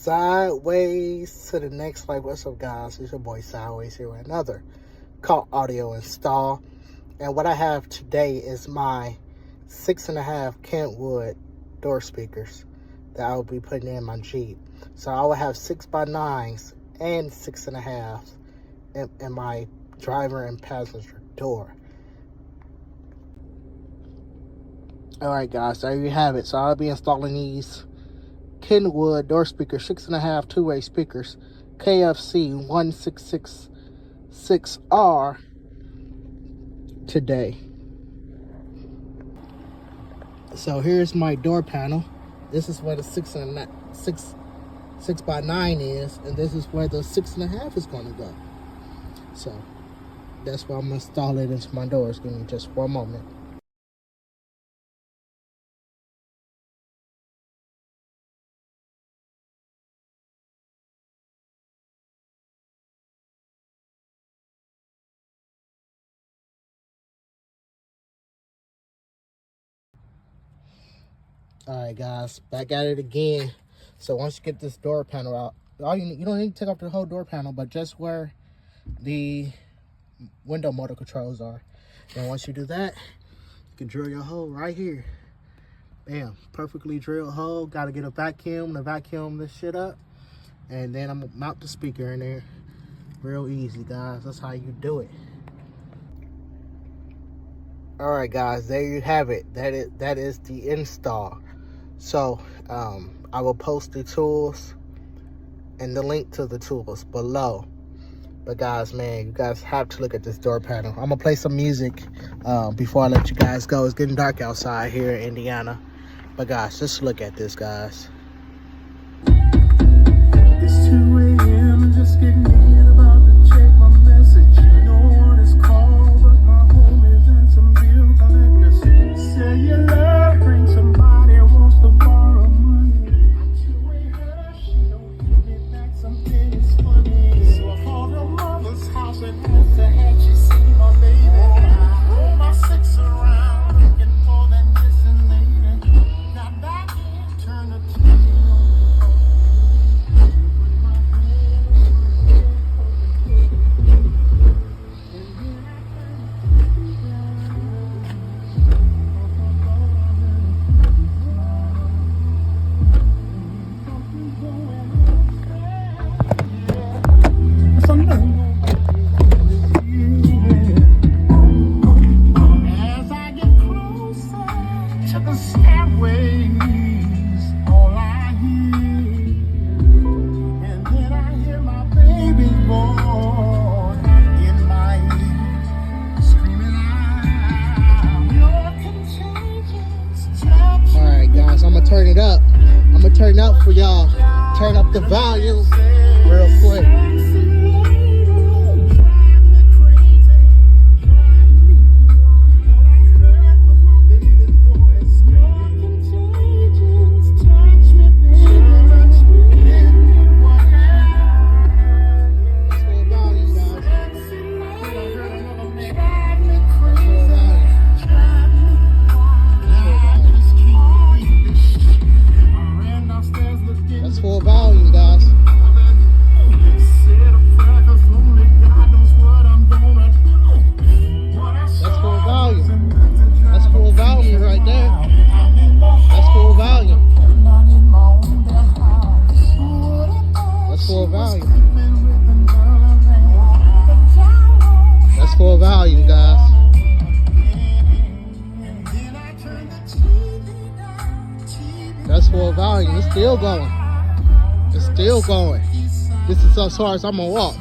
Sideways to the next life. What's up, guys? It's your boy Sideways here with another call audio install. And what I have today is my 6.5 Kenwood door speakers that I will be putting in my Jeep. So I will have 6x9s and 6.5 in my driver and passenger door. Alright guys, there you have it. So I'll be installing these Kenwood door speakers, 6.5 two-way speakers, KFC 1666R today. So here's my door panel. This is where the 6x9 is, and this is where the 6.5 is going to go. So that's why I'm going to install it into my doors. Give me just one moment. Alright guys, back at it again. So once you get this door panel out, you don't need to take off the whole door panel, but just where the window motor controls are. And once you do that, you can drill your hole right here. Bam, perfectly drilled hole. Got to get a vacuum to vacuum this shit up. And then I'm going to mount the speaker in there. Real easy, guys. That's how you do it. Alright guys, there you have it. That is the install. So I will post the tools and the link to the tools below. But guys, man, you guys have to look at this door panel. I'm gonna play some music before I let you guys go. It's getting dark outside here in Indiana. But guys, just look at this, guys. It's 2 a.m. just getting in, about to check my message. No one is called, but my home is in some bill collectors. Say you love, bring somebody who wants to borrow money. I'm too her, she don't give me back something is funny. So I called her mother's house and asked her, had she seen my baby? I rolled my six around, looking for that missing lady. Got back in, turned the TV on. As I get closer to the stairways, all I hear, and then I hear my baby boy in my ear, screaming out, "You're contagious, touch." Alright guys, I'm gonna turn it up. I'm gonna turn it up for y'all. Turn up the volume real quick. That's full volume, guys. That's full volume. That's full volume right there. That's full volume. That's full volume. That's full volume, guys. That's full volume. It's still going. It's still going. This is as far as I'm gonna walk.